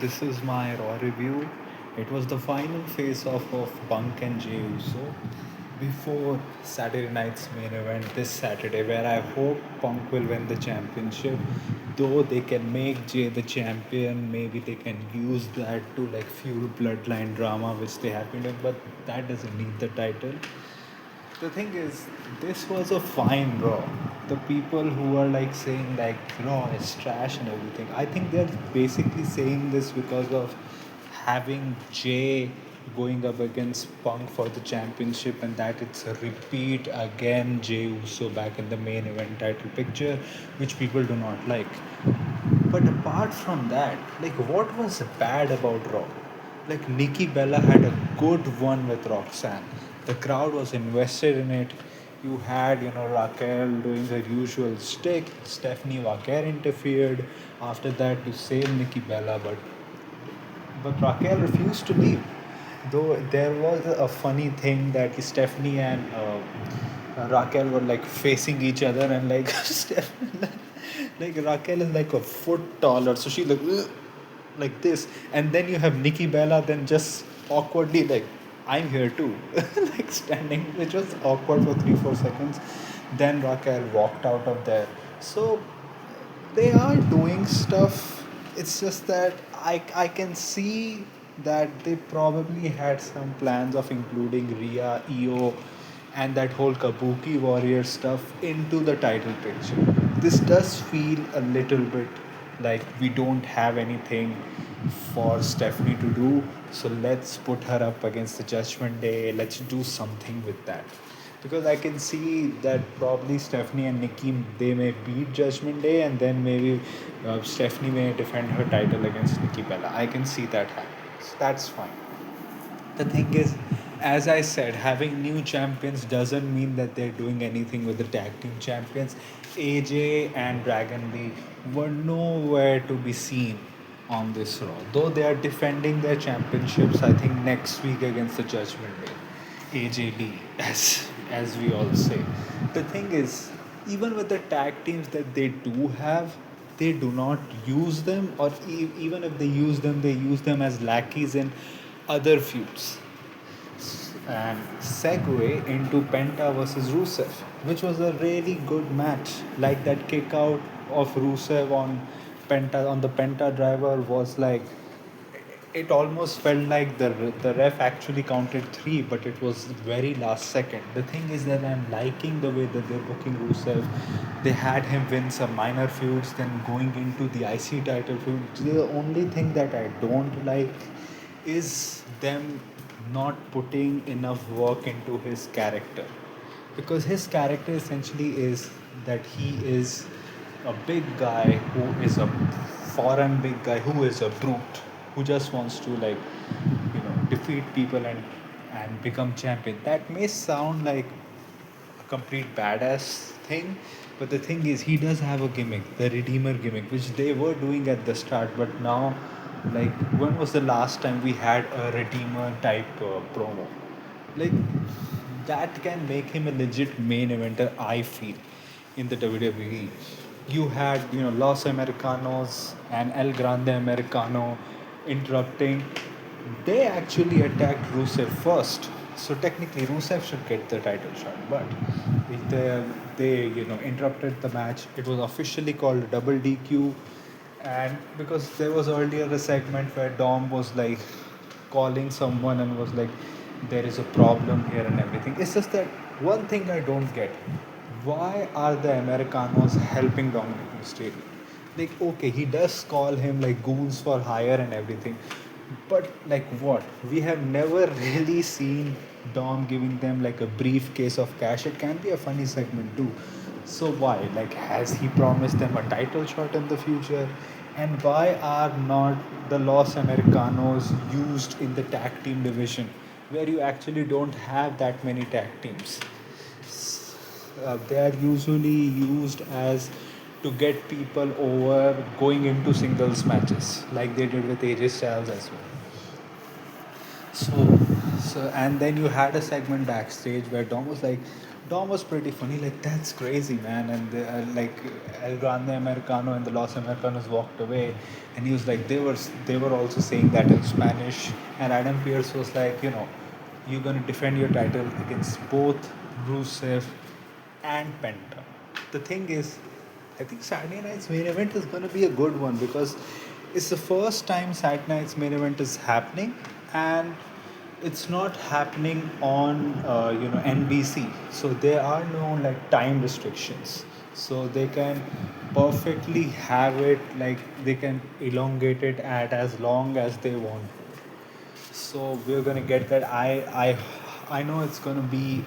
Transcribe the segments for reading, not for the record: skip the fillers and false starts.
this is my Raw review. It was the final face-off of Punk and Jey Uso before Saturday night's main event this Saturday, where I hope Punk will win the championship. Though they can make Jey the champion, maybe they can use that to like fuel bloodline drama, which they have been doing, but that doesn't need the title. The thing is, this was a fine Raw. The people who are like saying like Raw is trash and everything, I think they're basically saying this because of having Jay going up against Punk for the championship, and that it's a repeat again Jay Uso back in the main event title picture, which people do not like. But apart from that, like what was bad about Raw? Like Nikki Bella had a good one with Roxanne. The crowd was invested in it. You had, Raquel doing her usual stick. Stephanie Vaquer interfered after that to save Nikki Bella, but Raquel refused to leave. Though there was a funny thing that Stephanie and Raquel were like facing each other, and like Stephanie, like Raquel is like a foot taller, so she like this, and then you have Nikki Bella, then just awkwardly like I'm here too, like standing, which was awkward for 3 4 seconds. Then Raquel walked out of there. So they are doing stuff. It's just that I can see that they probably had some plans of including Rhea, Io, and that whole Kabuki Warrior stuff into the title picture. This does feel a little bit like we don't have anything for Stephanie to do, so let's put her up against the Judgment Day. Let's do something with that, because I can see that probably Stephanie and Nikki, they may beat Judgment Day, and then maybe Stephanie may defend her title against Nikki Bella. I can see that happening. So that's fine. The thing is, as I said, having new champions doesn't mean that they're doing anything with the tag team champions. AJ and Dragon Lee were nowhere to be seen on this Raw, though they are defending their championships, I think, next week against the Judgment Day. AJD, as we all say. The thing is, even with the tag teams that they do have, they do not use them, or even if they use them as lackeys in other feuds. And segue into Penta versus Rusev, which was a really good match. Like that kick out of Rusev on Penta, on the Penta driver, was like, it almost felt like the ref actually counted three, but it was very last second. The thing is that I'm liking the way that they're booking Rusev. They had him win some minor feuds, then going into the IC title feud. The only thing that I don't like is them not putting enough work into his character, because his character essentially is that he is a big guy who is a foreign big guy who is a brute, who just wants to like defeat people and become champion. That may sound like a complete badass thing, but the thing is, he does have a gimmick, the Redeemer gimmick, which they were doing at the start, but now, like, when was the last time we had a Redeemer type promo? Like, that can make him a legit main eventer, I feel, in the WWE. You had, Los Americanos and El Grande Americano interrupting. They actually attacked Rusev first. So technically, Rusev should get the title shot, but they interrupted the match. It was officially called double DQ, and because there was earlier a segment where Dom was like calling someone and was like, there is a problem here and everything. It's just that one thing I don't get: why are the Americanos helping Dominic Mysterio? Like, okay, he does call him like goons for hire and everything, but like what? We have never really seen Dom giving them like a briefcase of cash. It can be a funny segment too. So why? Like, has he promised them a title shot in the future? And why are not the Los Americanos used in the tag team division, where you actually don't have that many tag teams? They are usually used as to get people over going into singles matches, like they did with AJ Styles as well. So, and then you had a segment backstage where Dom was like, Dom was pretty funny. Like that's crazy, man. And like El Grande Americano and the Los Americanos walked away, and he was like, they were also saying that in Spanish. And Adam Pearce was like, you're gonna defend your title against both Rusev and Penta. The thing is, I think Saturday night's main event is gonna be a good one because it's the first time Saturday night's main event is happening, and it's not happening on NBC, so there are no like time restrictions, so they can perfectly have it, like they can elongate it at as long as they want. So we're gonna get that. I know it's gonna be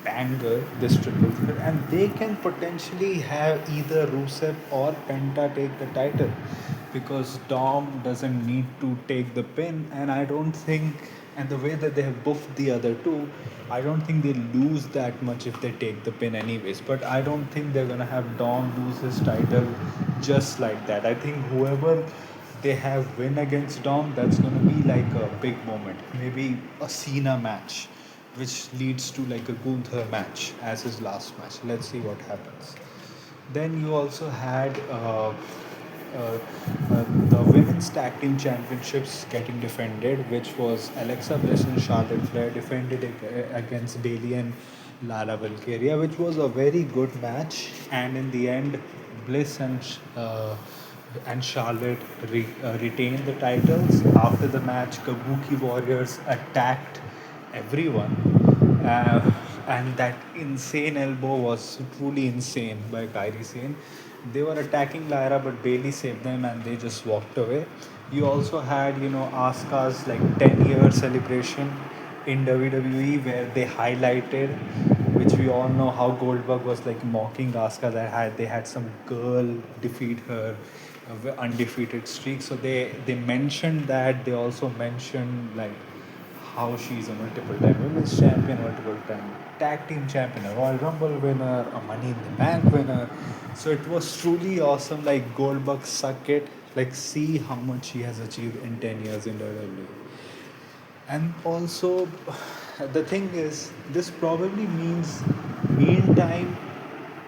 banger, this triple threat, and they can potentially have either Rusev or Penta take the title because Dom doesn't need to take the pin, and I don't think, and the way that they have booked the other two, I don't think they lose that much if they take the pin anyways. But I don't think they're gonna have Dom lose his title just like that. I think whoever they have win against Dom, that's gonna be like a big moment. Maybe a Cena match, which leads to like a Gunther match as his last match. Let's see what happens. Then you also had the women's tag team championships getting defended, which was Alexa Bliss and Charlotte Flair defended against Bailey and Lara Valkyria, which was a very good match. And in the end, Bliss and Charlotte retained the titles. After the match, Kabuki Warriors attacked everyone. And that insane elbow was truly insane by Kairi Sane. They were attacking Lyra, but Bailey saved them and they just walked away. You also had, Asuka's like 10-year celebration in WWE where they highlighted, which we all know how Goldberg was like mocking Asuka, that they had some girl defeat her undefeated streak. So they mentioned that. They also mentioned like how she's a multiple time women's champion, multiple time tag team champion, a Royal Rumble winner, a Money in the Bank winner. So it was truly awesome. Like Goldberg suck it. Like see how much he has achieved in 10 years in WWE. And also, the thing is, this probably means meantime.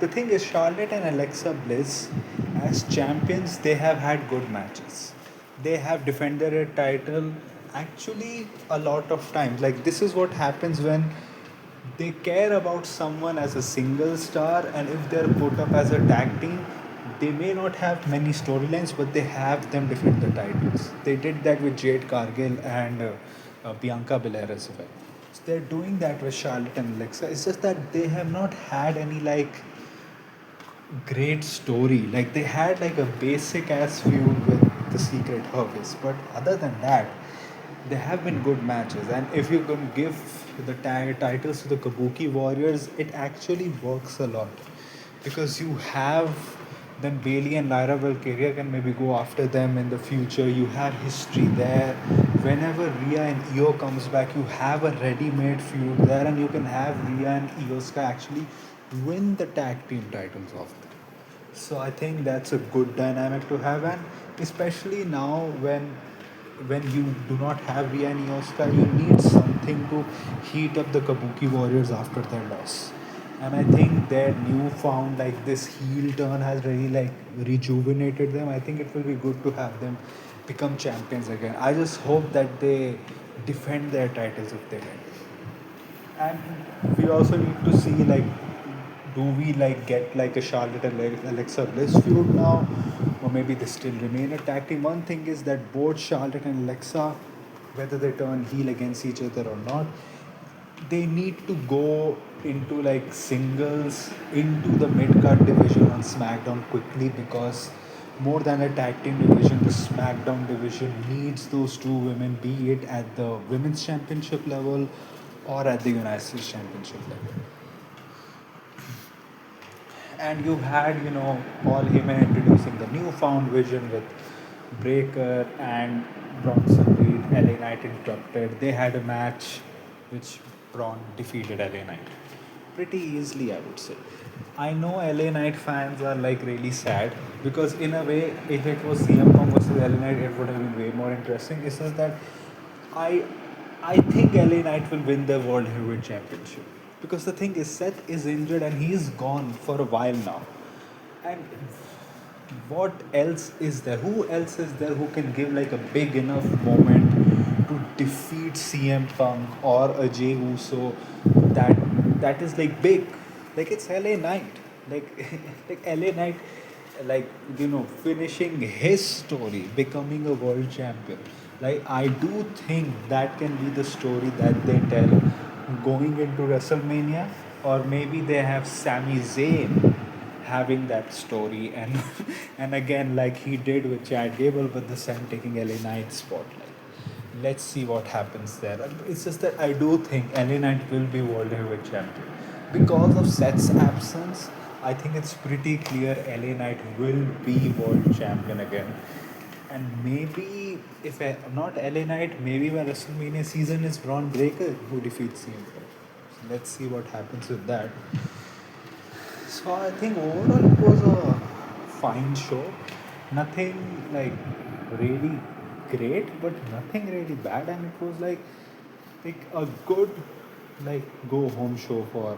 The thing is, Charlotte and Alexa Bliss, as champions, they have had good matches. They have defended a title actually a lot of times. Like, this is what happens when they care about someone as a single star, and if they're put up as a tag team, they may not have many storylines, but they have them defend the titles. They did that with Jade Cargill and Bianca Belair as well. So they're doing that with Charlotte and Alexa. It's just that they have not had any like great story. Like they had like a basic ass feud with the Secret Service, but other than that, there have been good matches. And if you can give the titles to the Kabuki Warriors, it actually works a lot because you have then Bailey and Lyra Valkyria can maybe go after them in the future. You have history there. Whenever Rhea and Io comes back, you have a ready-made feud there, and you can have Rhea and Ioska actually win the tag team titles off them. So I think that's a good dynamic to have, and especially now when you do not have Rhea and Ioska, you need something to heat up the Kabuki Warriors after their loss. And I think their newfound like this heel turn has really like rejuvenated them. I think it will be good to have them become champions again. I just hope that they defend their titles if they win. And we also need to see like, do we like get like a Charlotte and Alexa Bliss feud now, or maybe they still remain a tag team. One thing is that both Charlotte and Alexa, whether they turn heel against each other or not, they need to go into like singles into the mid card division on SmackDown quickly, because more than a tag team division, the SmackDown division needs those two women, be it at the women's championship level or at the United States championship level. And you had, Paul Heyman introducing the newfound vision with Breaker and Bronson Reed. LA Knight interrupted. They had a match which Braun defeated LA Knight pretty easily, I would say. I know LA Knight fans are like really sad because, in a way, if it was CM Punk versus LA Knight, it would have been way more interesting. It's just that I I think LA Knight will win the World Heavyweight Championship. Because the thing is, Seth is injured and he's gone for a while now. And what else is there? Who else is there who can give like a big enough moment to defeat CM Punk or a Jey Uso that that is like big? Like it's LA Knight. Like like LA Knight, like finishing his story, becoming a world champion. Like I do think that can be the story that they tell going into WrestleMania, or maybe they have Sami Zayn having that story, and and again like he did with Chad Gable with the Sun taking LA Knight spotlight. Let's see what happens there. It's just that I do think LA Knight will be world heavyweight champion because of Seth's absence. I think it's pretty clear LA Knight will be world champion again. And maybe if not LA Knight, maybe by WrestleMania season is Braun Breaker who defeats CM Punk. So let's see what happens with that. So I think overall it was a fine show. Nothing like really great, but nothing really bad, and it was like a good like go home show for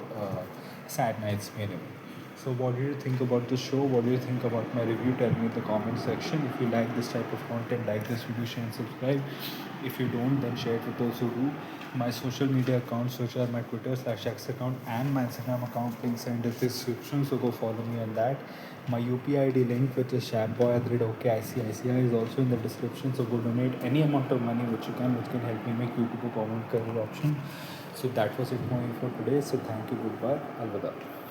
Sad Night's main event. So what do you think about the show? What do you think about my review? Tell me in the comment section. If you like this type of content, like this video, share and subscribe. If you don't, then share it with those who do. My social media accounts, which are my Twitter/X account and my Instagram account, links are in the description. So go follow me on that. My UPI ID link, which is shatboy@okicici, is also in the description. So go donate any amount of money which you can, which can help me make YouTube a common career option. So that was it for me for today. So thank you, goodbye, alvida.